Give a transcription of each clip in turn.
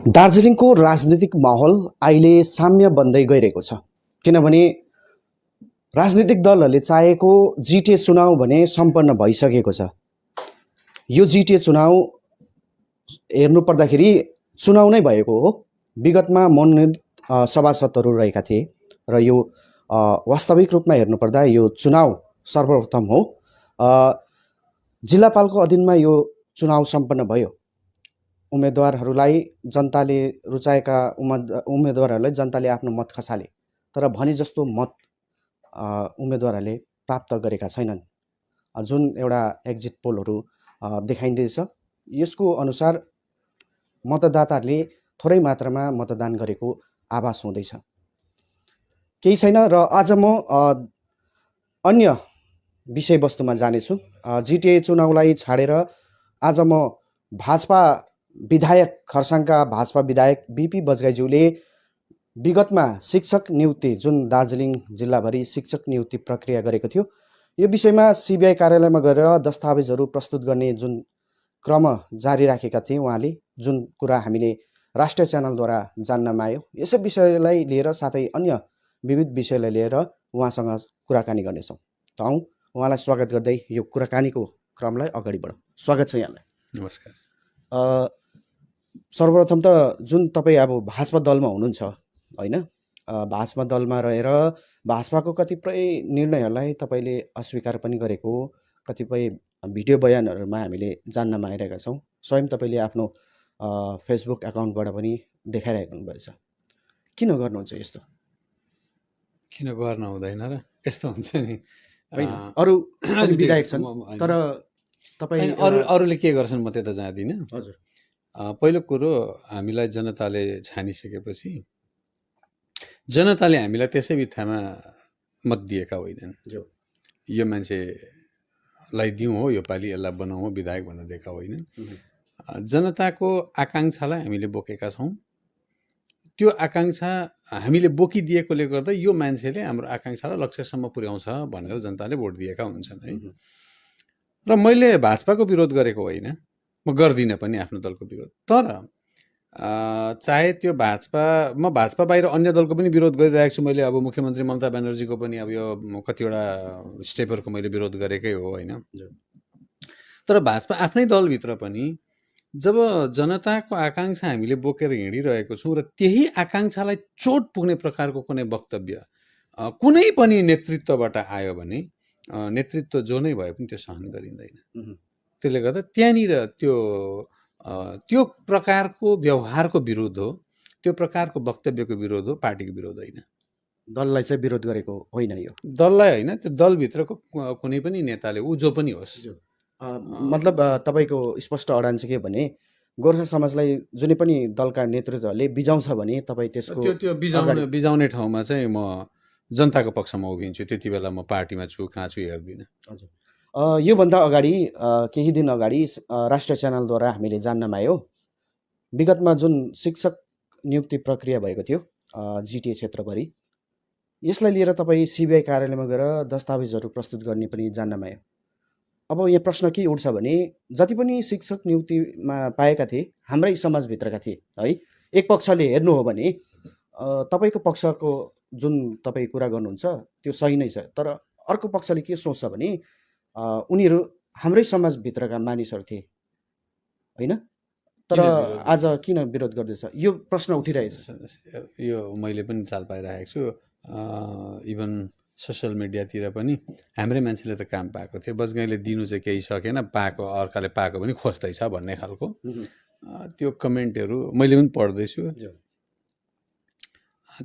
दार्जिलिङको राजनीतिक माहौल अहिले साम्य बन्दै गइरहेको छ। किनभने राजनीतिक दलहरूले चाहेको जिटिए चुनाव भने सम्पन्न भइसकेको छ। यो जिटिए चुनाव हेर्नु पर्दाखेरि चुनाव नै भएको हो। विगतमा मनोनित सभासदहरू रहेका थिए र यो वास्तविक रूपमा हेर्नुपर्दा यो चुनाव सर्वप्रथम हो। जिल्लापालको अधीनमा यो चुनाव सम्पन्न भयो। उम्मेदवारहरूलाई जनताले रुचाएका उम्मेदवारहरूलाई जनताले आफ्नो मत खसाले, तर भने जस्तो मत उम्मेदवारहरूले प्राप्त गरेका छैनन्। जुन एउटा एक्जिट पोलहरू देखाइँदैछ यसको अनुसार मतदाताहरूले थोरै मात्रामा मतदान गरेको आभास हुँदैछ। केही छैन र आज म अन्य विषयवस्तुमा जानेछु। जिटिए चुनावलाई छाडेर आज म भाजपा विधायक, खरसाङका भाजपा विधायक बिपी बजगाईज्यूले विगतमा शिक्षक नियुक्ति, जुन दार्जिलिङ जिल्लाभरि शिक्षक नियुक्ति प्रक्रिया गरेको थियो, यो विषयमा सिबिआई कार्यालयमा गएर दस्तावेजहरू प्रस्तुत गर्ने जुन क्रम जारी राखेका थिए उहाँले, जुन कुरा हामीले राष्ट्रिय च्यानलद्वारा जान्नमा आयो, यसै विषयलाई लिएर साथै अन्य विविध विषयलाई लिएर उहाँसँग कुराकानी गर्नेछौँ। त आउँ उहाँलाई स्वागत गर्दै यो कुराकानीको क्रमलाई अगाडि बढाउँ। स्वागत छ यहाँलाई। नमस्कार। सर्वप्रथम त जुन तपाईँ अब भाजपा दलमा हुनुहुन्छ होइन, भाजपा दलमा रहेर भाजपाको कतिपय निर्णयहरूलाई तपाईँले अस्वीकार पनि गरेको, कतिपय भिडियो बयानहरूमा हामीले जान्नमा आइरहेका छौँ। स्वयं तपाईँले आफ्नो फेसबुक एकाउन्टबाट पनि देखाइरहेको हुनुभएछ। किन गर्नुहुन्छ यस्तो? किन गर्न हुँदैन र? यस्तो हुन्छ नि, होइन अरू विधायक छन् तर तपाईँ अरूले के गर्छन् म त्यता जाँदिनँ। हजुर, पहिलो कुरो, हामीलाई जनताले छानिसकेपछि जनताले हामीलाई त्यसै बित्थामा मत दिएका होइनन्। यो मान्छेलाई दिउँ हो, यो पालि यसलाई बनाउँ हो विधायक भनेर दिएका होइनन्। जनताको आकाङ्क्षालाई हामीले बोकेका छौँ। त्यो आकाङ्क्षा हामीले बोकिदिएकोले गर्दा यो मान्छेले हाम्रो आकाङ्क्षालाई लक्ष्यसम्म पुर्याउँछ भनेर जनताले भोट दिएका हुन्छन् है। र मैले भाजपाको विरोध गरेको होइन, म गर्दिनँ पनि आफ्नो दलको विरोध। तर चाहे त्यो म भाजपा बाहिर अन्य दलको पनि विरोध गरिरहेको छु। मैले अब मुख्यमन्त्री ममता ब्यानर्जीको पनि अब यो कतिवटा स्टेपहरूको मैले विरोध गरेकै हो होइन। तर भाजपा आफ्नै दलभित्र पनि जब जनताको आकाङ्क्षा हामीले बोकेर हिँडिरहेको छौँ र त्यही आकाङ्क्षालाई चोट पुग्ने प्रकारको कुनै वक्तव्य कुनै पनि नेतृत्वबाट आयो भने नेतृत्व जो नै भए पनि त्यो सहन गरिँदैन। त्यसले गर्दा त्यहाँनिर त्यो प्रकारको व्यवहारको विरोध हो, त्यो प्रकारको वक्तव्यको विरोध हो, पार्टीको विरोध होइन। दललाई चाहिँ विरोध गरेको होइन, यो दललाई होइन, त्यो दलभित्रको कुनै पनि नेताले ऊ जो पनि होस्। मतलब तपाईँको स्पष्ट अडान चाहिँ के भने गोर्खा समाजलाई जुनै पनि दलका नेतृत्वहरूले बिजाउँछ भने तपाईँ त्यसको त्यो बिजाउने ठाउँमा चाहिँ म जनताको पक्षमा उभिन्छु। त्यति बेला म पार्टीमा छु कहाँ छु हेर्दिनँ। हजुर, योभन्दा अगाडि केही दिन अगाडि राष्ट्रिय च्यानलद्वारा हामीले जान्नमा आयो, विगतमा जुन शिक्षक नियुक्ति प्रक्रिया भएको थियो जिटिए क्षेत्रभरि, यसलाई लिएर तपाईँ सिबिआई कार्यालयमा गएर दस्तावेजहरू प्रस्तुत गर्ने पनि जान्नमा आयो। अब यहाँ प्रश्न के उठ्छ भने जति पनि शिक्षक नियुक्तिमा पाएका थिए हाम्रै समाजभित्रका थिए है। एक पक्षले हेर्नु हो भने तपाईँको पक्षको जुन तपाईँ कुरा गर्नुहुन्छ त्यो सही नै छ, तर अर्को पक्षले के सोच्छ भने उनीहरू हाम्रै समाजभित्रका मानिसहरू थिए होइन, तर आज किन विरोध गर्दैछ, यो प्रश्न उठिरहेछ। यो मैले पनि चाल पाइरहेको छु। इभन सोसियल मिडियातिर पनि हाम्रै मान्छेले त काम पाएको थियो, बजगाईले दिनु चाहिँ केही सकेन, पाएको अर्काले पाएको पनि खोज्दैछ भन्ने खालको त्यो कमेन्टहरू मैले पनि पढ्दैछु।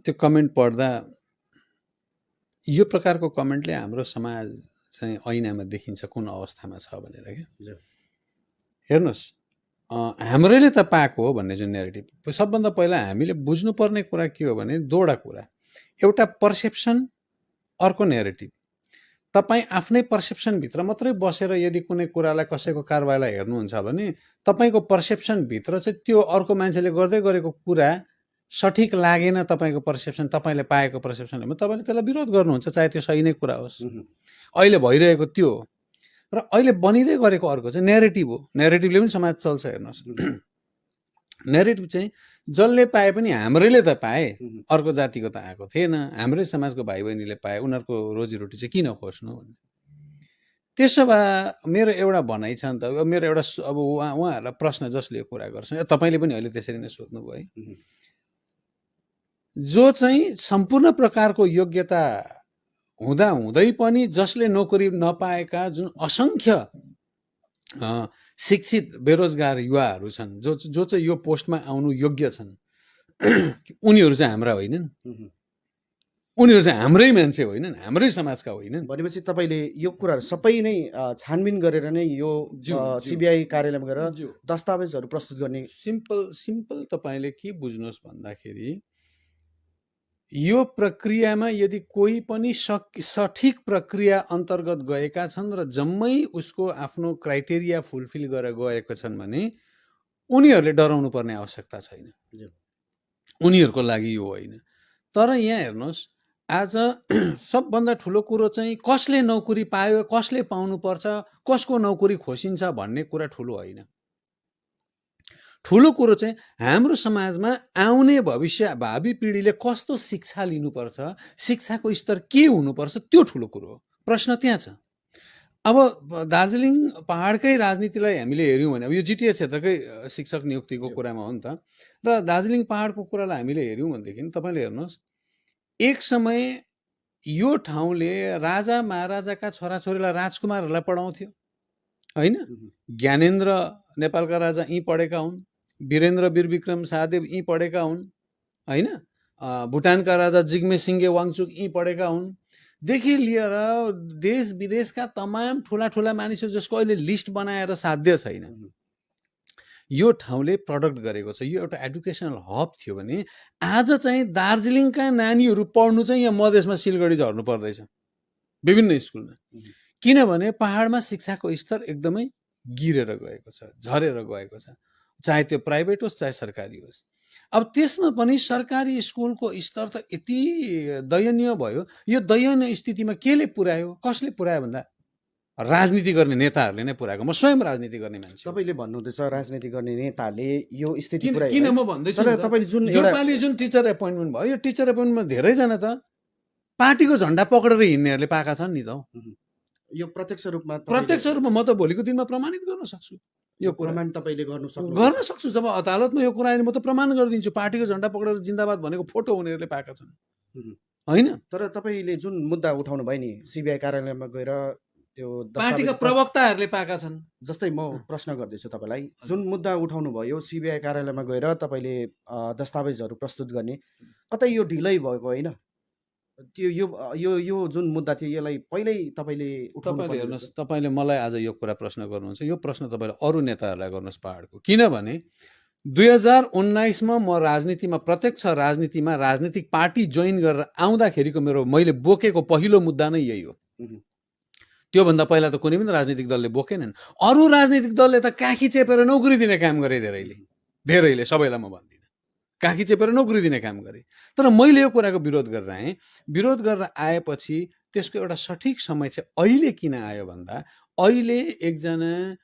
त्यो कमेन्ट पढ्दा यो प्रकारको कमेन्टले हाम्रो समाज चाहिँ ऐनामा देखिन्छ कुन अवस्थामा छ भनेर क्या। हेर्नुहोस्, हाम्रैले त पाएको हो भन्ने जुन नेरेटिभ, सबभन्दा पहिला हामीले बुझ्नुपर्ने कुरा के हो भने दुईवटा कुरा, एउटा पर्सेप्सन, अर्को नेरेटिभ। तपाईँ आफ्नै पर्सेप्सनभित्र मात्रै बसेर यदि कुनै कुरालाई कसैको कारबाहीलाई हेर्नुहुन्छ भने तपाईँको पर्सेप्सनभित्र चाहिँ त्यो अर्को मान्छेले गर्दै गरेको कुरा सठिक लागेन, तपाईँको पर्सेप्सन, तपाईँले पाएको पर्सेप्सनले तपाईँले त्यसलाई विरोध गर्नुहुन्छ, चाहे त्यो सही नै कुरा होस्। अहिले भइरहेको त्यो र अहिले बनिँदै गरेको अर्को चाहिँ नेरेटिभ हो। नेरेटिभले पनि समाज चल्छ। हेर्नुहोस्, नेरेटिभ चाहिँ जसले पाए पनि हाम्रैले त पाए, अर्को जातिको त आएको थिएन, हाम्रै समाजको भाइ बहिनीले पाए, उनीहरूको रोजीरोटी चाहिँ किन खोज्नु भन्ने। त्यसो भए मेरो एउटा भनाइ छ नि त, मेरो एउटा अब उहाँहरूलाई प्रश्न जसले यो कुरा गर्छ, तपाईँले पनि अहिले त्यसरी नै सोध्नुभयो है, जो चाहिँ सम्पूर्ण प्रकारको योग्यता हुँदा हुँदै पनि जसले नोकरी नपाएका जुन असङ्ख्य शिक्षित बेरोजगार युवाहरू छन्, जो चाहिँ यो पोस्टमा आउनु योग्य छन्, उनीहरू चाहिँ हाम्रा होइनन्, उनीहरू चाहिँ हाम्रै मान्छे होइनन्, हाम्रै समाजका होइनन्। भनेपछि तपाईँले यो कुराहरू सबै नै छानबिन गरेर नै यो सिबिआई कार्यालयमा गएर दस्तावेजहरू प्रस्तुत गर्ने। सिम्पल तपाईँले के बुझ्नुहोस् भन्दाखेरि यो प्रक्रियामा यदि कोही पनि सठिक प्रक्रिया अन्तर्गत गएका छन् र जम्मै उसको आफ्नो क्राइटेरिया फुलफिल गरेर गएका छन् भने उनीहरूले डराउनु पर्ने आवश्यकता छैन, उनीहरूको लागि यो होइन। तर यहाँ हेर्नुहोस्, आज सबभन्दा ठुलो कुरो चाहिँ कसले नोकरी पायो, कसले पाउनुपर्छ, कसको नोकरी खोसिन्छ भन्ने कुरा ठुलो होइन। ठुलो कुरो चाहिँ हाम्रो समाजमा आउने भावी पिँढीले कस्तो शिक्षा लिनुपर्छ, शिक्षाको स्तर के हुनुपर्छ, त्यो ठुलो कुरो हो। प्रश्न त्यहाँ छ। अब दार्जिलिङ पहाडकै राजनीतिलाई हामीले हेऱ्यौँ भने, अब यो जिटिए क्षेत्रकै शिक्षक नियुक्तिको कुरामा हो नि त, र दार्जिलिङ पहाडको कुरालाई हामीले हेऱ्यौँ भनेदेखि तपाईँले हेर्नुहोस्, एक समय यो ठाउँले राजा महाराजाका छोराछोरीलाई, राजकुमारहरूलाई पढाउँथ्यो होइन। ज्ञानेन्द्र नेपालका राजा यहीँ पढेका हुन्, वीरेन्द्र वीरविक्रम शाहदेव यहीँ पढेका हुन् होइन, भुटानका राजा जिग्मे सिङ्गे वाङचुक यहीँ पढेका हुन्, देखि लिएर देश विदेशका तमाम ठुला ठुला मानिसहरू जसको अहिले लिस्ट बनाएर साध्य छैन, यो ठाउँले प्रडक्ट गरेको छ। यो एउटा एडुकेसनल हब थियो भने आज चाहिँ दार्जिलिङका नानीहरू पढ्नु चाहिँ यहाँ मधेसमा सिलगढी झर्नु पर्दैछ विभिन्न स्कुलमा, किनभने पहाडमा शिक्षाको स्तर एकदमै गिरेर गएको छ, झरेर गएको छ, चाहे त्यो प्राइभेट होस् चाहे सरकारी होस्। अब त्यसमा पनि सरकारी स्कुलको स्तर त यति दयनीय भयो। यो दयनीय स्थितिमा केले पुर्यायो, कसले पुर्यायो भन्दा राजनीति गर्ने नेताहरूले नै पुर्याएको। म स्वयं राजनीति गर्ने मान्छे। तपाईँले भन्नुहुँदैछ राजनीति गर्ने नेताहरूले यो स्थिति पुर्यायो। किन म भन्दैछु, तपाईँले जुन योपालि जुन टिचर एपोइन्टमेन्ट भयो, यो टिचर एपोइन्टमेन्टमा धेरैजना त पार्टीको झन्डा पक्रेर हिँड्नेहरूले पाएका छन् नि त। यो प्रत्यक्ष रूपमा म त भोलिको दिनमा प्रमाणित गर्न सक्छु। यो प्रमाण तपाईँले गर्न सक्छु। जब अदालतमा यो कुरा आयो म त प्रमाण गरिदिन्छु। पार्टीको झन्डा पक्रेर जिन्दाबाद भनेको फोटो उनीहरूले पाएका छन् होइन। तर तपाईँले जुन मुद्दा उठाउनु भयो नि सिबिआई कार्यालयमा गएर, त्यो पार्टीका प्रवक्ताहरूले पाएका छन्। जस्तै म प्रश्न गर्दैछु तपाईँलाई, जुन मुद्दा उठाउनु भयो सिबिआई कार्यालयमा गएर तपाईँले दस्तावेजहरू प्रस्तुत गर्ने, कतै यो ढिलै भएको होइन? त्यो यो जुन मुद्दा थियो यसलाई पहिल्यै तपाईँले हेर्नुहोस्, तपाईँले मलाई आज यो कुरा प्रश्न गर्नुहुन्छ, यो प्रश्न तपाईँले अरू नेताहरूलाई गर्नुहोस् पहाडको। किनभने 2019मा म राजनीतिमा, प्रत्यक्ष राजनीतिमा, राजनीतिक पार्टी जोइन गरेर आउँदाखेरिको मैले बोकेको पहिलो मुद्दा नै यही हो। त्योभन्दा पहिला त कुनै पनि राजनीतिक दलले बोकेनन्। अरू राजनीतिक दलले त काखी चेपेर नोकरी दिने काम गरे, धेरैले, सबैलाई म भन्दिनँ, काखी चेपेर नोकरी दिने काम गरे। तर मैले यो कुराको विरोध गरेर आएँ। विरोध गरेर आएपछि त्यसको एउटा सठिक समय चाहिँ अहिले किन आयो भन्दा, अहिले एकजना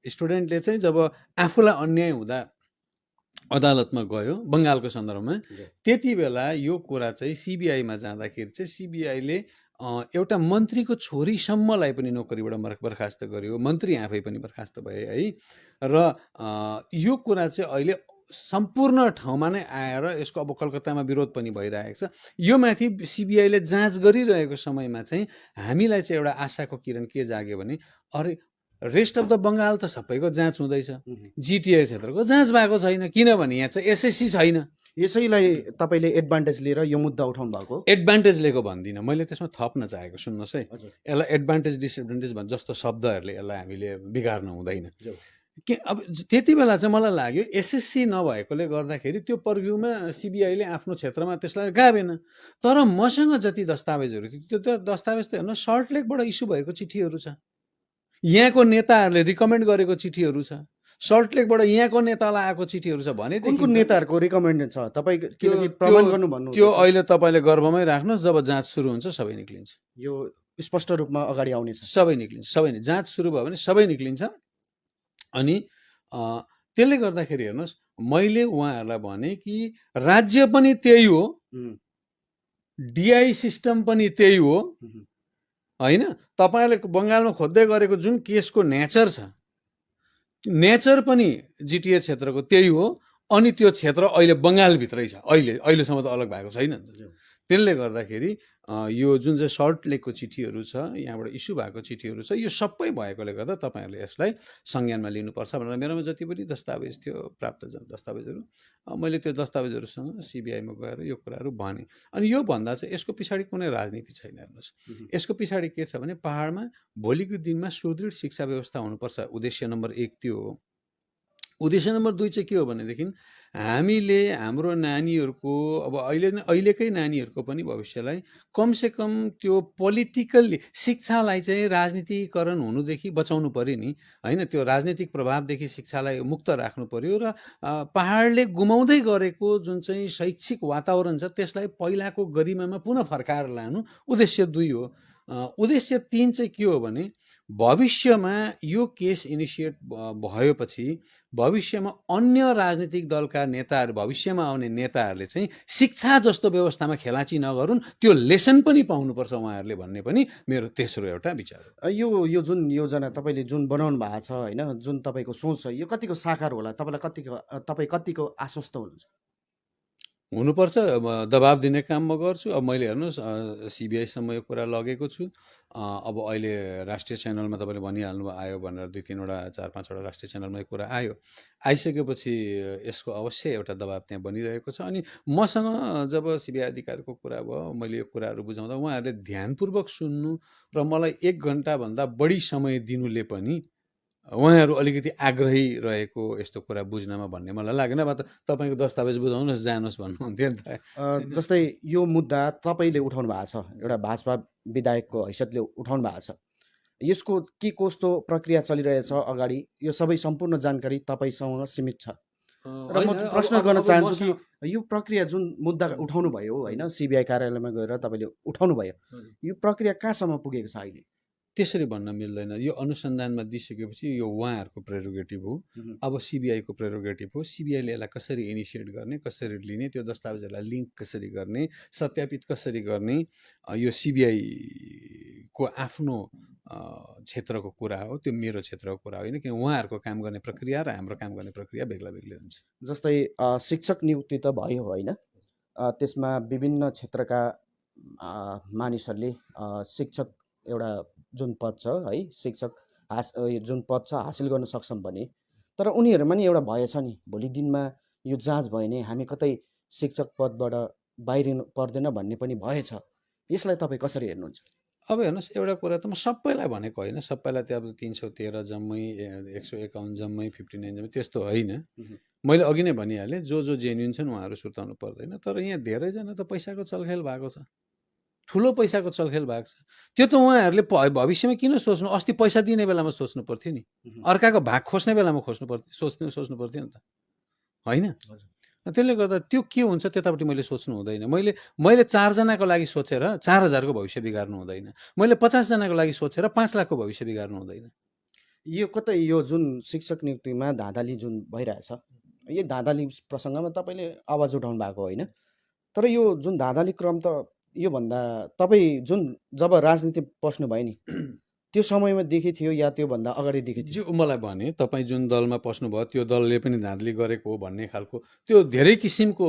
स्टुडेन्टले चाहिँ जब आफूलाई अन्याय हुँदा अदालतमा गयो बङ्गालको सन्दर्भमा, त्यति बेला यो कुरा चाहिँ सिबिआईमा जाँदाखेरि चाहिँ सिबिआईले एउटा मन्त्रीको छोरीसम्मलाई पनि नोकरीबाट बर्खास्त गर्यो, मन्त्री आफै पनि बर्खास्त भए है। र यो कुरा चाहिँ अहिले सम्पूर्ण ठाउँमा नै आएर यसको अब कलकत्तामा विरोध पनि भइरहेको छ। यो माथि सिबिआईले जाँच गरिरहेको समयमा चाहिँ हामीलाई चाहिँ एउटा आशाको किरण के जाग्यो भने, अरे रेस्ट अफ द बङ्गाल त सबैको जाँच हुँदैछ, जिटिए क्षेत्रको जाँच भएको छैन, किनभने यहाँ चाहिँ एसएससी छैन। यसैलाई तपाईँले एडभान्टेज लिएर यो मुद्दा उठाउनु भएको? एडभान्टेज लिएको भन्दिनँ, मैले त्यसमा थप्न चाहेको, सुन्नुहोस् है, यसलाई एडभान्टेज डिसएडभान्टेज जस्तो शब्दहरूले यसलाई हामीले बिगार्न हुँदैन। कि अब त्यति बेला चाहिँ मलाई लाग्यो एसएससी नभएकोले गर्दाखेरि त्यो पर्भ्यूमा सिबिआईले आफ्नो क्षेत्रमा त्यसलाई गाभेन। तर मसँग जति दस्तावेजहरू थियो त्यो दस्तावेज त हेर्नु, सल्ट लेकबाट इस्यु भएको चिठीहरू छ, यहाँको नेताहरूले रिकमेन्ड गरेको चिठीहरू छ, सल्ट लेकबाट यहाँको नेतालाई आएको चिठीहरू छ। भने कुन नेताहरूको रिकमेन्डेड छ तपाईँ प्रमाण गर्नु भन्नु? त्यो अहिले तपाईँले गर्वमै राख्नुहोस्, जब जाँच सुरु हुन्छ सबै निक्लिन्छ। यो स्पष्ट रूपमा अगाडि आउनेछ। सबै निक्लिन्छ, सबै नै जाँच सुरु भयो भने सबै निक्लिन्छ। अनि त्यसले गर्दाखेरि हेर्नुहोस्, मैले उहाँहरूलाई भने कि राज्य पनि त्यही हो, डिआई सिस्टम पनि त्यही हो होइन। तपाईँहरूले बङ्गालमा खोज्दै गरेको जुन केसको नेचर छ, नेचर पनि जिटिए क्षेत्रको त्यही हो। अनि त्यो क्षेत्र अहिले बङ्गालभित्रै छ, अहिलेसम्म त अलग भएको छैन नि त। त्यसले गर्दाखेरि यो जुन चाहिँ सल्ट लेकको चिठीहरू छ, यहाँबाट इस्यु भएको चिठीहरू छ, यो सबै भएकोले गर्दा तपाईँहरूले यसलाई संज्ञानमा लिनुपर्छ भनेर मेरोमा जति पनि दस्तावेज थियो, प्राप्त दस्तावेजहरू, मैले त्यो दस्तावेजहरूसँग सिबिआईमा गएर यो कुराहरू भने। अनि यो भन्दा चाहिँ यसको पछाडि कुनै राजनीति छैन। हेर्नुहोस्, यसको पछाडि के छ भने पहाडमा भोलिको दिनमा सुदृढ शिक्षा व्यवस्था हुनुपर्छ। उद्देश्य नम्बर 1 त्यो हो। उद्देश्य नम्बर 2 चाहिँ के हो भनेदेखि हामीले हाम्रो नानीहरूको अब अहिलेकै नानीहरूको पनि भविष्यलाई कमसेकम त्यो पोलिटिकल्ली शिक्षालाई चाहिँ राजनीतिकरण हुनुदेखि बचाउनु पर्यो नि होइन। त्यो राजनीतिक प्रभावदेखि शिक्षालाई मुक्त राख्नु पर्यो र पहाडले गुमाउँदै गरेको जुन चाहिँ शैक्षिक वातावरण छ त्यसलाई पहिलाको गरिमामा पुनः फर्काएर लानु उद्देश्य 2 हो। उद्देश्य 3 चाहिँ के हो भने भविष्यमा यो केस इनिसिएट भएपछि भविष्यमा अन्य राजनीतिक दलका नेताहरू, भविष्यमा आउने नेताहरूले चाहिँ शिक्षा जस्तो व्यवस्थामा खेलाची नगरून्, त्यो लेसन पनि पाउनुपर्छ उहाँहरूले भन्ने पनि मेरो तेस्रो एउटा विचार हो। यो जुन योजना तपाईँले जुन बनाउनु भएको छ होइन, जुन तपाईँको सोच छ, यो कतिको साकार होला? तपाईँ कतिको आश्वस्त हुनुहुन्छ? हुनुपर्छ, दबाब दिने काम म गर्छु। अब मैले हेर्नुहोस् सिबिआईसम्म यो कुरा लगेको छु। अब अहिले राष्ट्रिय च्यानलमा तपाईँले भनिहाल्नु आयो भनेर 2-3वटा 4-5वटा राष्ट्रिय च्यानलमा यो कुरा आयो। आइसकेपछि यसको अवश्य एउटा दबाब त्यहाँ बनिरहेको छ। अनि मसँग जब सिबिआई अधिकारीको कुरा भयो, मैले यो कुराहरू बुझाउँदा उहाँहरूले ध्यानपूर्वक सुन्नु र मलाई 1 घन्टाभन्दा बढी समय दिनुले पनि उहाँहरू अलिकति आग्रही रहेको यस्तो कुरा बुझ्नमा भन्ने मलाई लागेन। अब तपाईँको दस्तावेज बुझाउनुहोस्, जानुहोस् भन्नुहुन्थ्यो नि त। जस्तै यो मुद्दा तपाईँले उठाउनु भएको छ, एउटा भाजपा विधायकको हैसियतले उठाउनु भएको छ। यसको के कस्तो प्रक्रिया चलिरहेछ अगाडि, यो सबै सम्पूर्ण जानकारी तपाईँसँग सीमित छ र म प्रश्न गर्न चाहन्छु कि यो प्रक्रिया जुन मुद्दा उठाउनु भयो होइन, सिबिआई कार्यालयमा गएर तपाईँले उठाउनु भयो, यो प्रक्रिया कहाँसम्म पुगेको छ अहिले? त्यसरी भन्न मिल्दैन। यो अनुसन्धानमा दिइसकेपछि यो उहाँहरूको प्रेरोगेटिभ हो। अब सिबिआईको प्रेरोगेटिभ हो। सिबिआईले यसलाई कसरी इनिसिएट गर्ने, कसरी लिने, त्यो दस्तावेजहरूलाई लिङ्क कसरी गर्ने, सत्यापित कसरी गर्ने, यो सिबिआईको आफ्नो क्षेत्रको कुरा हो। त्यो मेरो क्षेत्रको कुरा होइन, किन उहाँहरूको काम गर्ने प्रक्रिया र हाम्रो काम गर्ने प्रक्रिया बेग्ला बेग्लै हुन्छ। जस्तै शिक्षक नियुक्ति त भयो होइन, त्यसमा विभिन्न क्षेत्रका मानिसहरूले शिक्षक एउटा जुन पद छ है, शिक्षक जुन पद छ हासिल गर्न सक्छौँ भने, तर उनीहरूमा नि एउटा भय छ नि, भोलि दिनमा यो जाँच भयो भने हामी कतै शिक्षक पदबाट बाहिरिनु पर्दैन भन्ने पनि भय छ। यसलाई तपाईँ कसरी हेर्नुहुन्छ? अब हेर्नुहोस्, एउटा कुरा त म सबैलाई भनेको होइन, सबैलाई त्यो अब 313 जम्मै 151 जम्मै 59 जम्मै त्यस्तो होइन। मैले अघि नै भनिहालेँ, जो जेन्युन छन् उहाँहरू सुर्ताउनु पर्दैन। तर यहाँ धेरैजना त पैसाको चलखेल भएको छ, ठुलो पैसाको चलखेल भएको छ। त्यो त उहाँहरूले भविष्यमा किन सोच्नु? अस्ति पैसा दिने बेलामा सोच्नु पर्थ्यो नि, अर्काको भाग खोज्ने बेलामा सोच्नु पर्थ्यो नि त होइन। त्यसले गर्दा त्यो के हुन्छ त्यतापट्टि मैले सोच्नु हुँदैन। मैले 4 जनाको लागि सोचेर 4000को भविष्य बिगार्नु हुँदैन। मैले 50 जनाको लागि सोचेर 5 लाखको भविष्य बिगार्नु हुँदैन। यो कतै यो जुन शिक्षक नियुक्तिमा धाँधली जुन भइरहेछ, यो धाँधली प्रसङ्गमा तपाईँले आवाज उठाउनु भएको होइन, तर यो जुन धाँधली क्रम त योभन्दा तपाईँ जुन जब राजनीति पस्नु भयो नि त्यो समयमा देखि थियो या त्योभन्दा अगाडि देखि थियो? मलाई भने तपाईँ जुन दलमा पस्नुभयो त्यो दलले पनि धाँधली गरेको हो भन्ने खालको त्यो धेरै किसिमको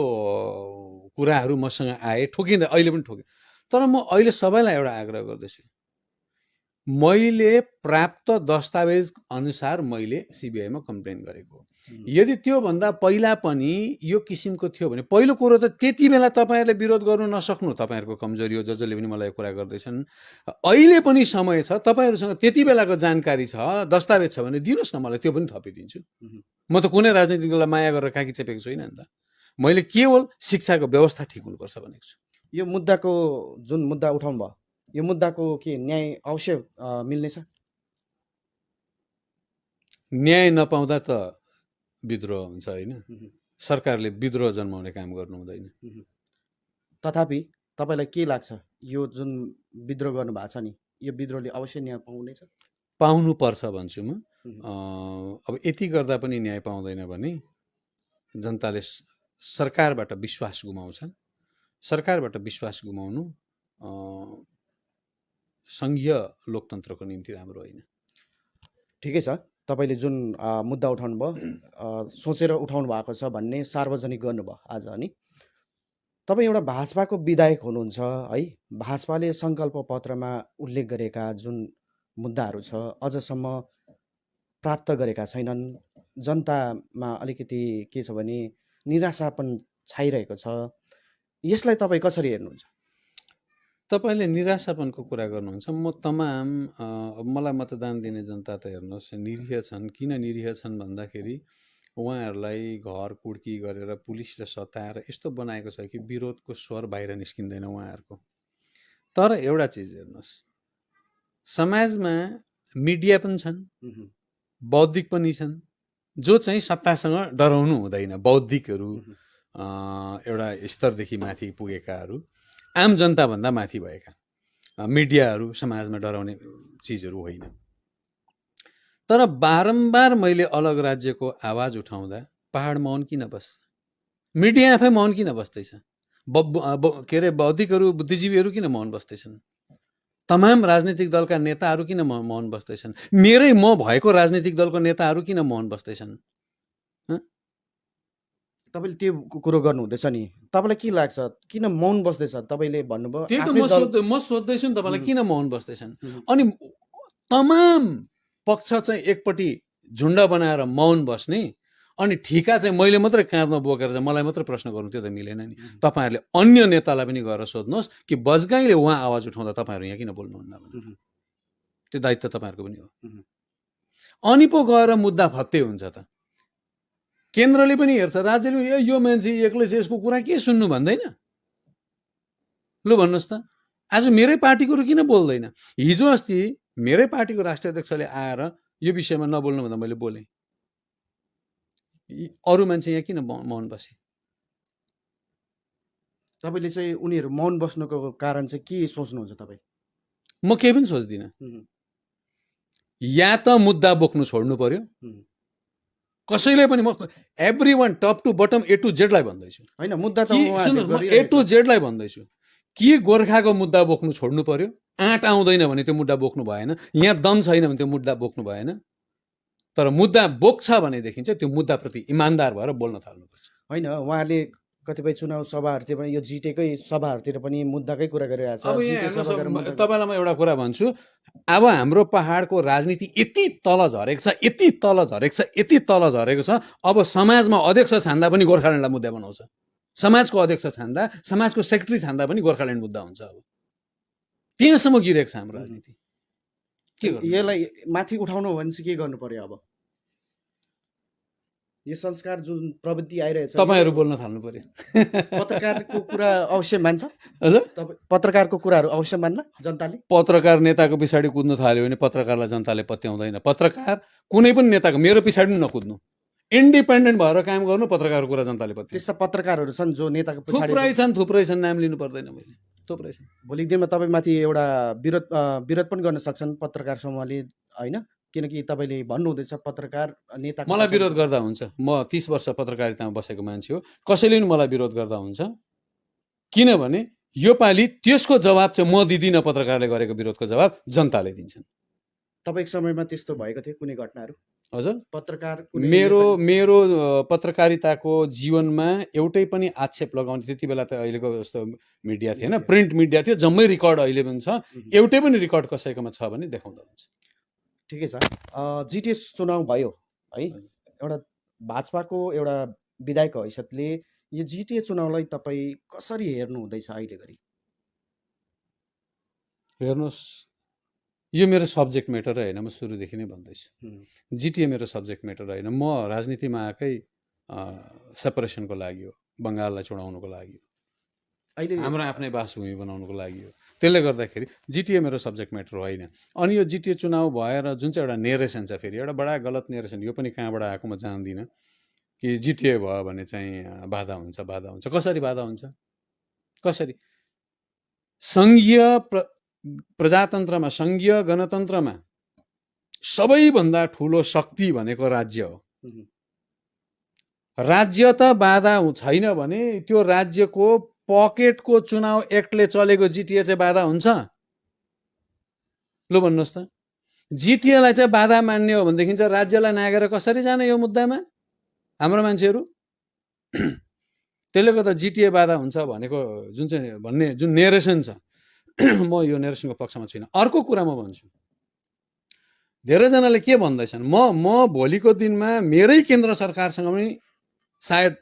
कुराहरू मसँग आए, ठोकिँदा अहिले पनि ठोके। तर म अहिले सबैलाई एउटा आग्रह गर्दैछु, मैले प्राप्त दस्तावेज अनुसार मैले सिबिआईमा कम्प्लेन गरेको। यदि त्योभन्दा पहिला पनि यो किसिमको थियो भने, पहिलो कुरो त त्यति बेला तपाईँहरूले विरोध गर्नु नसक्नु तपाईँहरूको कमजोरी हो, जसले पनि मलाई कुरा गर्दैछन्। अहिले पनि समय छ, तपाईँहरूसँग त्यति बेलाको जानकारी छ, दस्तावेज छ भने दिनुहोस् न मलाई, त्यो पनि थपिदिन्छु। म त कुनै राजनीतिक दललाई माया गरेर काकी चेपेको छैन नि त। मैले केवल शिक्षाको व्यवस्था ठिक हुनुपर्छ भनेको छु। यो मुद्दाको जुन मुद्दा उठाउनु भयो, यो मुद्दाको के न्याय अवश्य मिल्नेछ? न्याय नपाउँदा त विद्रोह हुन्छ होइन। सरकारले विद्रोह जन्माउने काम गर्नु हुँदैन। तथापि तपाईँलाई के लाग्छ, यो जुन विद्रोह गर्नु भएको छ नि, यो विद्रोहले अवश्य न्याय पाउनेछ? पाउनुपर्छ भन्छु म। अब यति गर्दा पनि न्याय पाउँदैन भने जनताले सरकारबाट विश्वास गुमाउँछ। सरकारबाट विश्वास गुमाउनु सङ्घीय लोकतन्त्रको निम्ति राम्रो होइन। ठिकै छ, तपाईँले जुन मुद्दा उठाउनु भयो सोचेर उठाउनु भएको छ भन्ने सार्वजनिक गर्नुभयो आज, अनि तपाईँ एउटा भाजपाको विधायक हुनुहुन्छ है। भाजपाले सङ्कल्प पत्रमा उल्लेख गरेका जुन मुद्दाहरू छ अझसम्म प्राप्त गरेका छैनन्। जनतामा अलिकति के छ भने निराशापन छाइरहेको छ। यसलाई तपाईँ कसरी हेर्नुहुन्छ? तपाईँले निराशापनको कुरा गर्नुहुन्छ। म तमाम मलाई मतदान दिने जनता त हेर्नुहोस् निरीह छन्। किन निरीह छन् भन्दाखेरि उहाँहरूलाई घर कुड्की गरेर पुलिसले सताएर यस्तो बनाएको छ कि विरोधको स्वर बाहिर निस्किँदैन उहाँहरूको। तर एउटा चिज हेर्नुहोस्, समाजमा मिडिया पनि छन्, बौद्धिक पनि छन्, जो चाहिँ सत्तासँग डराउनु हुँदैन। बौद्धिकहरू एउटा स्तरदेखि माथि पुगेकाहरू, आम जनताभन्दा माथि भएका मिडियाहरू समाजमा डराउने चिजहरू होइन। तर बारम्बार मैले अलग राज्यको आवाज उठाउँदा पहाड मौन किन बस्छ? मिडिया आफै मौन किन बस्दैछ? के अरे बौद्धिकहरू बुद्धिजीवीहरू किन मौन बस्दैछन्? तमाम राजनीतिक दलका नेताहरू किन मौन बस्दैछन्? मेरै म भएको राजनीतिक दलको नेताहरू किन मौन बस्दैछन्? तपाईँले त्यो कुरो गर्नुहुँदैछ नि, तपाईँलाई के लाग्छ किन मौन बस्दैछ? तपाईँले भन्नुभयो त्यही त म सोध्दैछु नि तपाईँलाई, किन मौन बस्दैछन्? अनि तमाम पक्ष चाहिँ एकपट्टि झुन्ड बनाएर मौन बस्ने, अनि ठिका चाहिँ मैले मात्रै काँधमा बोकेर चाहिँ मलाई मात्रै प्रश्न गर्नु, त्यो त मिलेन नि। तपाईँहरूले अन्य नेतालाई पनि गएर सोध्नुहोस् कि बजगाईले उहाँ आवाज उठाउँदा तपाईँहरू यहाँ किन बोल्नुहुन्न भनेर। त्यो दायित्व तपाईँहरूको पनि हो। अनि पो गएर मुद्दा फत्तै हुन्छ त। केन्द्रले पनि हेर्छ, राज्यले पनि यो मान्छे एक्लै चाहिँ यसको कुरा के सुन्नु भन्दैन? लु भन्नुहोस् त, आज मेरै पार्टीको किन बोल्दैन? हिजो अस्ति मेरै पार्टीको राष्ट्रिय अध्यक्षले आएर यो विषयमा नबोल्नु भन्दा मैले बोलेँ। अरू मान्छे यहाँ किन मौन बसे? तपाईँले चाहिँ उनीहरू मौन बस्नुको कारण चाहिँ के सोच्नुहुन्छ तपाईँ? म केही पनि सोच्दिनँ। या त मुद्दा बोक्नु छोड्नु पर्यो, कसैले पनि। म every one top to bottom A to जेडलाई भन्दैछु होइन, मुद्दा त ए टु जेडलाई भन्दैछु कि गोर्खाको मुद्दा बोक्नु छोड्नु पर्यो। आँट आउँदैन भने त्यो मुद्दा बोक्नु भएन, यहाँ दम छैन भने त्यो मुद्दा बोक्नु भएन। तर मुद्दा बोक्छ भनेदेखि चाहिँ त्यो मुद्दाप्रति इमान्दार भएर बोल्न थाल्नुपर्छ। होइन, उहाँले कतिपय चुनाव सभाहरूतिर पनि, यो जिटेकै सभाहरूतिर पनि मुद्दाकै कुरा गरिरहेको छ। अब तपाईँलाई म एउटा कुरा भन्छु, अब हाम्रो पहाडको राजनीति यति तल झरेको छ, यति तल झरेको छ, यति तल झरेको छ। अब समाजमा अध्यक्ष छान्दा पनि गोर्खाल्यान्डलाई मुद्दा बनाउँछ। समाजको अध्यक्ष छान्दा, समाजको सेक्रेटरी छान्दा पनि गोर्खाल्यान्ड मुद्दा हुन्छ। अब त्यहाँसम्म गिरेको छ हाम्रो राजनीति। के गर्नु? यसलाई माथि उठाउनु हो भने चाहिँ के गर्नु पर्यो? अब यो संस्कार जुन प्रवृत्ति आइरहेछ, तपाईँहरू बोल्न थाल्नु पर्यो। पत्रकारको कुरा अवश्य मान्छ? हजुर, पत्रकारको कुराहरू अवश्य मान्ला जनताले? पत्रकार नेताको पछाडि कुद्नु थाल्यो भने पत्रकारलाई जनताले पत्याउँदैन। पत्रकार कुनै पनि नेताको मेरो पछाडि पनि नकुद्नु, इन्डिपेन्डेन्ट भएर काम गर्नु, पत्रकारको कुरा जनताले पत्याउँछ। त्यस्ता पत्रकारहरू छन् जो नेताको पछाडि थुप्रै छन्, नाम लिनु पर्दैन मैले, थुप्रै छन्। भोलिको दिनमा तपाईँमाथि एउटा विरोध पनि गर्न सक्छन् पत्रकार समूहले, होइन? किनकि तपाईँले भन्नुहुँदैछ पत्रकार नेता। मलाई विरोध गर्दा हुन्छ, म 30 वर्ष पत्रकारितामा बसेको मान्छे हो, कसैले पनि मलाई विरोध गर्दा हुन्छ। किनभने यो पालि त्यसको जवाब चाहिँ म दिदिनँ, पत्रकारले गरेको विरोधको जवाब जनताले दिन्छन्। तपाईँको समयमा त्यस्तो भएको थियो कुनै घटनाहरू? हजुर, पत्रकार मेरो पत्रकारिताको जीवनमा एउटै पनि आक्षेप लगाउने, त्यति बेला त अहिलेको जस्तो मिडिया थिएन, प्रिन्ट मिडिया थियो, जम्मै रिकर्ड अहिले पनि छ। एउटै पनि रिकर्ड कसैकोमा छ भने देखाउँदा हुन्छ। ठिकै छ। जिटिए चुनाव भयो है, एउटा भाजपाको एउटा विधायकको हैसियतले यो जिटिए चुनावलाई तपाईँ कसरी हेर्नु हुँदैछ अहिले घरि? हेर्नुहोस्, यो मेरो सब्जेक्ट म्याटर होइन, म सुरुदेखि नै भन्दैछु। जिटिए मेरो सब्जेक्ट म्याटर होइन। म राजनीतिमा आएकै सेपरेसनको लागि हो, बङ्गाललाई छोडाउनुको लागि हो, अहिले हाम्रो आफ्नै बासभूमि बनाउनुको लागि हो। त्यसले गर्दाखेरि जिटिए मेरो सब्जेक्ट म्याटर होइन। अनि यो जिटिए चुनाव भएर जुन चाहिँ एउटा नेरेसन छ, फेरि एउटा बडा गलत नेरेसन, यो पनि कहाँबाट आएको म जान्दिनँ, कि जिटिए भयो भने चाहिँ बाधा हुन्छ, बाधा हुन्छ। कसरी बाधा हुन्छ? कसरी? सङ्घीय प्रजातन्त्रमा सङ्घीय गणतन्त्रमा सबैभन्दा ठुलो शक्ति भनेको राज्य हो। राज्य त बाधा छैन भने त्यो राज्यको पकेटको चुनाव एक्टले चलेको जिटिए चाहिँ बाधा हुन्छ? लु भन्नुहोस् त। जिटिएलाई चाहिँ बाधा मान्ने हो भनेदेखि चाहिँ राज्यलाई नागेर कसरी जाने यो मुद्दामा हाम्रो मान्छेहरू? त्यसले गर्दा जिटिए बाधा हुन्छ भनेको जुन नेरेसन छ म यो नेरेसनको पक्षमा छुइनँ। अर्को कुरा म भन्छु, धेरैजनाले के भन्दैछन्, म भोलिको दिनमा मेरै केन्द्र सरकारसँग पनि सायद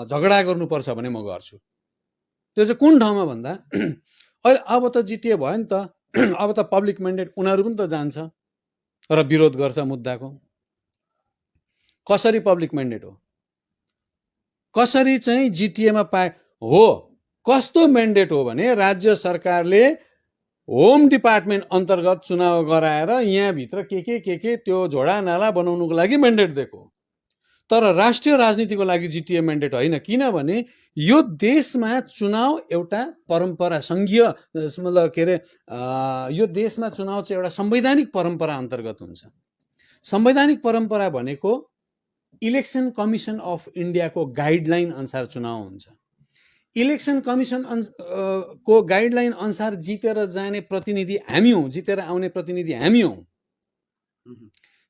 झगडा गर्नुपर्छ भने म गर्छु। त्यो चाहिँ कुन ठाउँमा भन्दा अहिले अब त जिटिए भयो नि त, अब त पब्लिक म्यान्डेट उनीहरू पनि त जान्छ र विरोध गर्छ मुद्दाको। कसरी पब्लिक म्यान्डेट हो, कसरी चाहिँ जिटिएमा पाए हो? कस्तो म्यान्डेट हो भने राज्य सरकारले होम डिपार्टमेन्ट अन्तर्गत चुनाव गराएर यहाँभित्र के त्यो झोडा नाला बनाउनुको लागि म्यान्डेट दिएको, तर राष्ट्रिय राजनीतिको लागि जिटिए म्यान्डेट होइन। किनभने यो देशमा चुनाव एउटा परम्परा, सङ्घीय मतलब के अरे यो देशमा चुनाव चाहिँ एउटा संवैधानिक परम्परा अन्तर्गत हुन्छ। संवैधानिक परम्परा भनेको इलेक्सन कमिसन अफ इन्डियाको गाइडलाइन अनुसार चुनाव हुन्छ। इलेक्सन कमिसन को गाइडलाइन अनुसार जितेर जाने प्रतिनिधि हामी हौँ, जितेर आउने प्रतिनिधि हामी हौँ।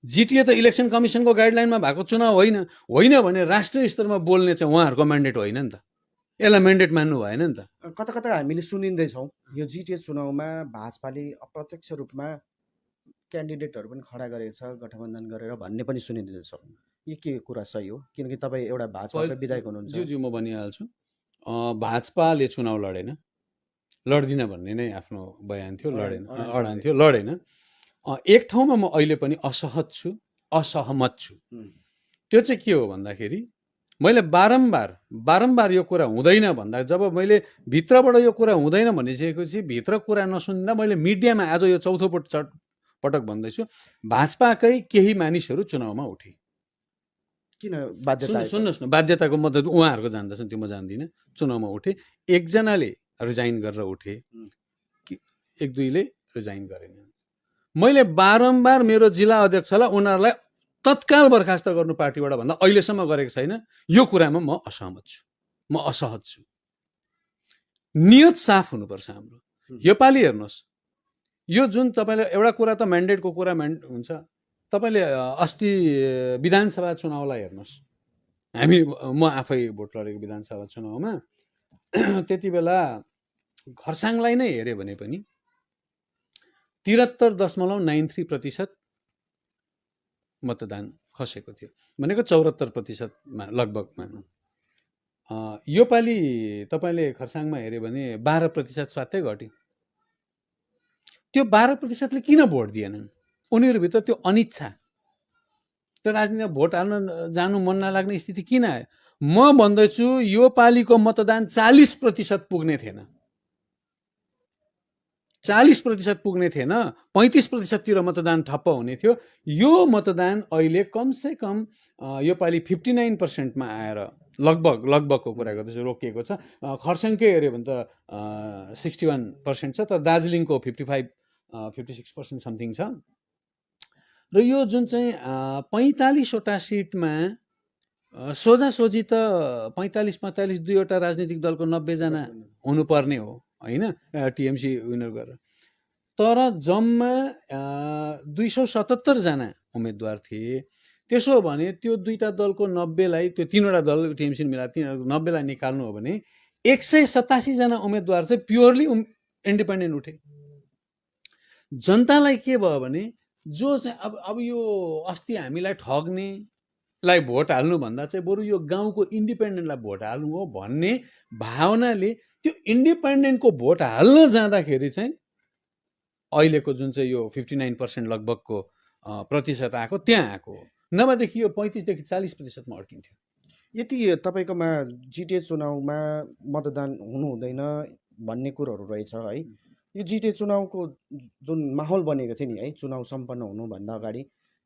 जिटिए त इलेक्सन कमिसनको गाइडलाइनमा भएको चुनाव होइन। होइन भने राष्ट्रिय स्तरमा बोल्ने चाहिँ उहाँहरूको म्यान्डेट होइन नि त, यसलाई म्यान्डेट मान्नु भएन नि त। कता कता हामीले सुनिँदैछौँ यो जिटिए चुनावमा भाजपाले अप्रत्यक्ष रूपमा क्यान्डिडेटहरू पनि खडा गरेको छ गठबन्धन गरेर भन्ने पनि सुनिँदैछौँ। यो के कुरा सही हो? किनकि तपाईँ एउटा भाजपाको विधायक हुनुहुन्छ। ज्यू म भनिहाल्छु, भाजपाले चुनाव लडेन, लड्दिन भन्ने नै आफ्नो बयान थियो, अडान थियो, लडेन। एक ठाउँमा म अहिले पनि असहमत छु। त्यो चाहिँ के हो भन्दाखेरि मैले बारम्बार यो कुरा हुँदैन भन्दा, जब मैले भित्रबाट यो कुरा हुँदैन भनिसकेपछि भित्र कुरा नसुन्दा मैले मिडियामा आज यो चौथो पटक भन्दैछु, भाजपाकै केही मानिसहरू चुनावमा उठे। किन बाध्यता? सुन्नुहोस् न, बाध्यताको मद्दत उहाँहरूको जान्दछन्, त्यो म जान्दिनँ। चुनावमा उठे, एकजनाले रिजाइन गरेर उठे, एक दुईले रिजाइन गरेन। मैले बारम्बार मेरो जिल्ला अध्यक्षलाई उनीहरूलाई तत्काल बर्खास्त गर्नु पार्टीबाट भन्दा अहिलेसम्म गरेको छैन। यो कुरामा म असहज छु। नियत साफ हुनुपर्छ हाम्रो। योपालि हेर्नुहोस्, यो जुन तपाईँले एउटा कुरा त म्यान्डेटको कुरा हुन्छ, तपाईँले अस्ति विधानसभा चुनावलाई हेर्नुहोस्, म आफै भोट लडेको विधानसभा चुनावमा त्यति बेला खरसाङलाई नै हेऱ्यो भने पनि 73.93% मतदान खसेको थियो, भनेको 74%मा लगभगमा। योपालि तपाईँले खरसाङमा हेऱ्यो भने 12% स्वात्तै घट्यो। त्यो 12%ले किन भोट दिएनन्? उनीहरूभित्र त्यो अनिच्छा, त्यो राजनीतिमा भोट हाल्न जानु मन नलाग्ने स्थिति किन आयो? म भन्दैछु यो पालिको मतदान 40% पुग्ने थिएन, 40% पुग्ने थिएन, 35%तिर मतदान ठप्प हुने थियो। यो मतदान अहिले कमसे कम यो पालि 59%मा आएर लगभगको कुरा गर्दैछु, रोकिएको छ। खरसाङकै हेऱ्यो भने त 61% छ, तर दार्जिलिङको 56% समथिङ छ। र यो जुन चाहिँ 45वटा सिटमा सोझी त 45 दुईवटा राजनीतिक दलको 90 जना हुनुपर्ने हो होइन, टिएमसी विनर गरेर, तर जम्मा 277 जना उम्मेदवार थिए। त्यसो हो भने त्यो दुईटा दलको 90लाई, त्यो तीनवटा दल टिएमसी मिलाएर 90लाई निकाल्नु हो भने 187 जना उम्मेदवार चाहिँ प्योरली इन्डिपेन्डेन्ट उठे। जनतालाई के भयो भने जो चाहिँ अब यो अस्ति हामीलाई ठग्नेलाई भोट हाल्नु भन्दा चाहिँ बरु यो गाउँको इन्डिपेन्डेन्टलाई भोट हाल्नु हो भन्ने भावनाले त्यो इन्डिपेन्डेन्टको भोट हाल्न जाँदाखेरि चाहिँ अहिलेको जुन चाहिँ यो 59% लगभगको प्रतिशत आएको त्यहाँ आएको हो। नभएदेखि यो 35देखि 40%मा अड्किन्थ्यो। यति तपाईँकोमा जिटिए चुनावमा मतदान हुनु हुँदैन भन्ने कुरोहरू रहेछ है। यो जिटिए चुनावको जुन माहौल बनेको थियो नि है, चुनाव सम्पन्न हुनुभन्दा अगाडि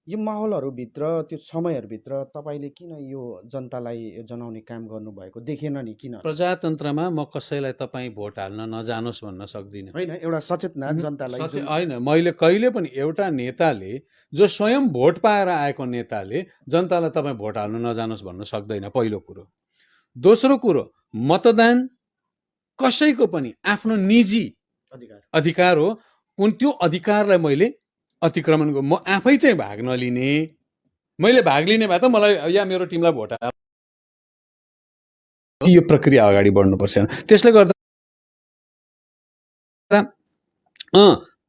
यो माहौलहरूभित्र त्यो समयहरूभित्र तपाईँले किन यो जनतालाई जनाउने काम गर्नुभएको देखेन नि किन? प्रजातन्त्रमा म कसैलाई तपाईँ भोट हाल्न नजानुहोस् भन्न सक्दिनँ। होइन एउटा सचेतना जनतालाई सचेत होइन, मैले कहिले पनि एउटा नेताले जो स्वयं भोट पाएर आएको नेताले जनतालाई तपाईँ भोट हाल्न नजानुहोस् भन्न सक्दैन, पहिलो कुरो। दोस्रो कुरो, मतदान कसैको पनि आफ्नो निजी अधिकार हो। त्यो अधिकारलाई मैले अतिक्रमण म आफै चाहिँ भाग नलिने, मैले भाग लिने भए त मलाई या मेरो टिमलाई भोट हाल, यो प्रक्रिया अगाडि बढ्नुपर्छ। त्यसले गर्दा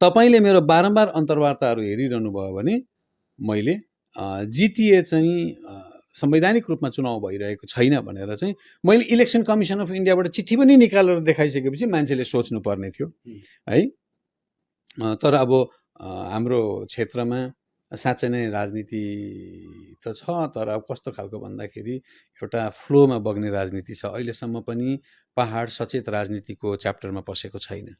तपाईँले मेरो बारम्बार अन्तर्वार्ताहरू हेरिरहनु भयो भने मैले जिटिए चाहिँ संवैधानिक रूपमा चुनाव भइरहेको छैन भनेर चाहिँ मैले इलेक्सन कमिसन अफ इन्डियाबाट चिठी पनि निकालेर देखाइसकेपछि मान्छेले सोच्नु पर्ने थियो है। तर अब हाम्रो क्षेत्रमा साँच्चै नै राजनीति त छ, तर अब कस्तो खालको भन्दाखेरि एउटा फ्लोमा बग्ने राजनीति छ। अहिलेसम्म पनि पहाड सचेत राजनीतिको च्याप्टरमा पसेको छैन।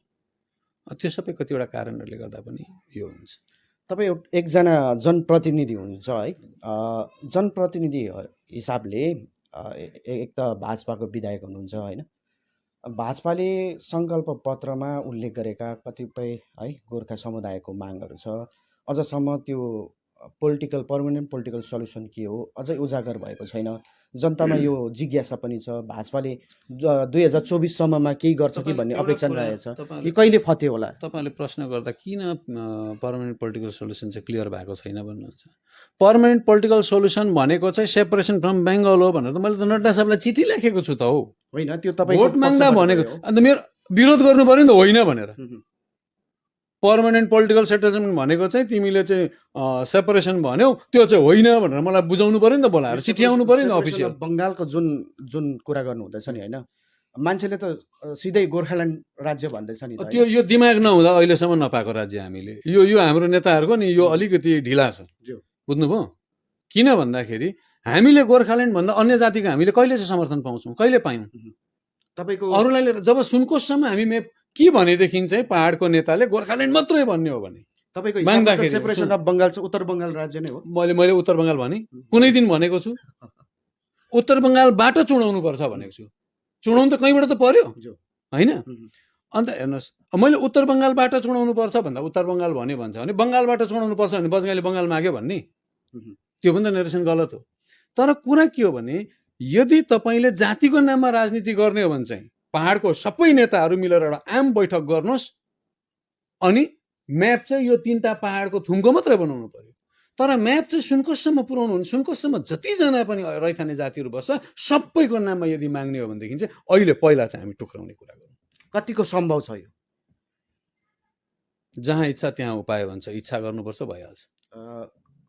त्यो सबै कतिवटा कारणहरूले गर्दा पनि यो हुन्छ। तपाईँ एकजना जनप्रतिनिधि हुनुहुन्छ है, जनप्रतिनिधि हिसाबले एक त भाजपाको विधायक हुनुहुन्छ होइन, भाजपाले सङ्कल्प पत्रमा उल्लेख गरेका कतिपय है गोर्खा समुदायको मागहरू छ, अझसम्म त्यो पर्मनेन्ट पोलिटिकल सल्युसन के हो अझै उजागर भएको छैन। जनतामा यो जिज्ञासा पनि छ, भाजपाले 2024 सम्ममा केही गर्छ कि भन्ने अपेक्षा रहेछ, यो कहिले फत्यो होला? तपाईँले प्रश्न गर्दा किन पर्मनेन्ट पोलिटिकल सल्युसन चाहिँ क्लियर भएको छैन भन्नुहुन्छ? पर्मनेन्ट पोलिटिकल सल्युसन भनेको चाहिँ सेपरेसन फ्रम बेङ्गल हो भनेर त मैले त नड्डा साहबलाई चिठी लेखेको छु त हो। होइन, त्यो तपाईँ भोट माग्दा भनेको, अन्त मेरो विरोध गर्नु पर्यो नि त होइन भनेर। पर्मनेन्ट पोलिटिकल सेटलमेन्ट भनेको चाहिँ तिमीले चाहिँ सेपरेसन भन्यौ, त्यो चाहिँ होइन भनेर मलाई बुझाउनु पर्यो नि त, बोलाएर चिठी आउनु पर्यो नि त अफिसियल। बङ्गालको जुन कुरा गर्नु हुँदैछ नि होइन, मान्छेले त सिधै गोर्खाल्यान्ड राज्य भन्दैछ नि। त्यो यो दिमाग नहुँदा अहिलेसम्म नपाएको राज्य हामीले, यो हाम्रो नेताहरूको नि यो अलिकति ढिला छ, बुझ्नुभयो? किन भन्दाखेरि हामीले गोर्खाल्यान्ड भन्दा अन्य जातिको हामीले कहिले चाहिँ समर्थन पाउँछौँ? कहिले पायौँ? तपाईँको अरूलाई लिएर जब सुनकोससम्म हामी के भनेदेखि चाहिँ पहाडको नेताले गोर्खाल्यान्ड मात्रै भन्ने हो भने तपाईँको सेपरेसन अफ बङ्गाल चाहिँ उत्तर बङ्गाल राज्य नै हो। मैले उत्तर बङ्गाल भने कुनै दिन भनेको छु, उत्तर बङ्गालबाट चुनाउनु पर्छ भनेको छु। चुनाउनु त कहीँबाट त पर्यो होइन? अन्त हेर्नुहोस्, मैले उत्तर बङ्गालबाट चुनाउनु पर्छ भन्दा उत्तर बङ्गाल भन्यो भन्छ भने बङ्गालबाट चुनाउनु पर्छ भने बजगाईले बङ्गाल माग्यो भन्ने, त्यो पनि त नेरेसन गलत हो। तर कुरा के हो भने यदि तपाईँले जातिको नाममा राजनीति गर्ने हो भने चाहिँ पहाडको सबै नेताहरू मिलेर एउटा आम बैठक गर्नुहोस्, अनि म्याप चाहिँ यो 3टा पहाडको थुम्को मात्रै बनाउनु पर्यो। तर म्याप चाहिँ सुनकोससम्म पुर्याउनु भने सुनकोससम्म जतिजना पनि रैथाने जातिहरू बस्छ सबैको नाममा यदि माग्ने हो भनेदेखि चाहिँ अहिले पहिला चाहिँ हामी टुक्राउने कुरा गरौँ। कतिको सम्भव छ यो? जहाँ इच्छा त्यहाँ उपाय भन्छ, इच्छा गर्नुपर्छ, भइहाल्छ।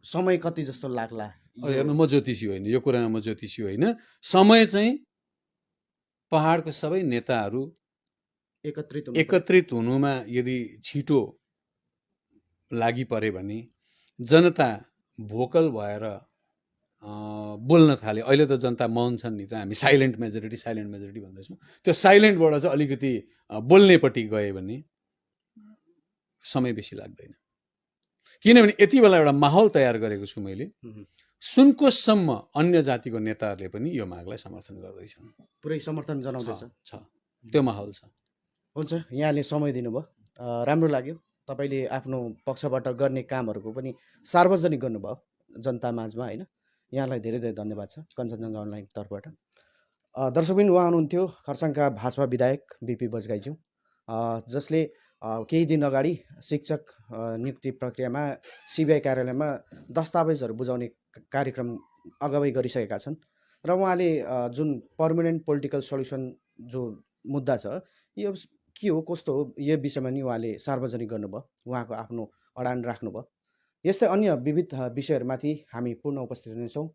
समय कति जस्तो लाग्ला? हेर्नु, म ज्योतिषी होइन, यो कुरामा म ज्योतिषी होइन। समय चाहिँ पहाडको सबै नेताहरू एकत्रित हुनुमा यदि छिटो लागि परे भने, जनता भोकल भएर बोल्न थाले। अहिले त जनता मौन छन् नि त, हामी साइलेन्ट मेजोरिटी भन्दैछौँ। त्यो साइलेन्टबाट चाहिँ अलिकति बोल्नेपट्टि गए भने समय बेसी लाग्दैन। किनभने यति बेला एउटा माहौल तयार गरेको छु मैले, सुनकोससम्म अन्य जातिको नेताहरूले पनि यो मागलाई समर्थन गर्दैछन्, पुरै समर्थन जनाउँदैछ, त्यो माहौल छ। हुन्छ, यहाँले समय दिनुभयो, राम्रो लाग्यो। तपाईँले आफ्नो पक्षबाट गर्ने कामहरूको पनि सार्वजनिक गर्नुभयो जनता माझमा होइन, यहाँलाई धेरै धेरै धन्यवाद छ कञ्चनजङ्घा अनलाइन तर्फबाट। दर्शकबिन, उहाँ हुनुहुन्थ्यो खरसाङका भाजपा विधायक बिपी बजगाईज्यू, जसले केही दिन अगाडि शिक्षक नियुक्ति प्रक्रियामा सिबिआई कार्यालयमा दस्तावेजहरू बुझाउने कार्यक्रम अगावै गरिसकेका छन्। र उहाँले जुन पर्मनेन्ट पोलिटिकल सल्युसन जो मुद्दा छ यो के हो कस्तो हो यो विषयमा नि उहाँले सार्वजनिक गर्नुभयो, उहाँको आफ्नो अडान राख्नुभयो। यस्तै अन्य विविध विषयहरूमाथि हामी पुनः उपस्थित हुनेछौँ।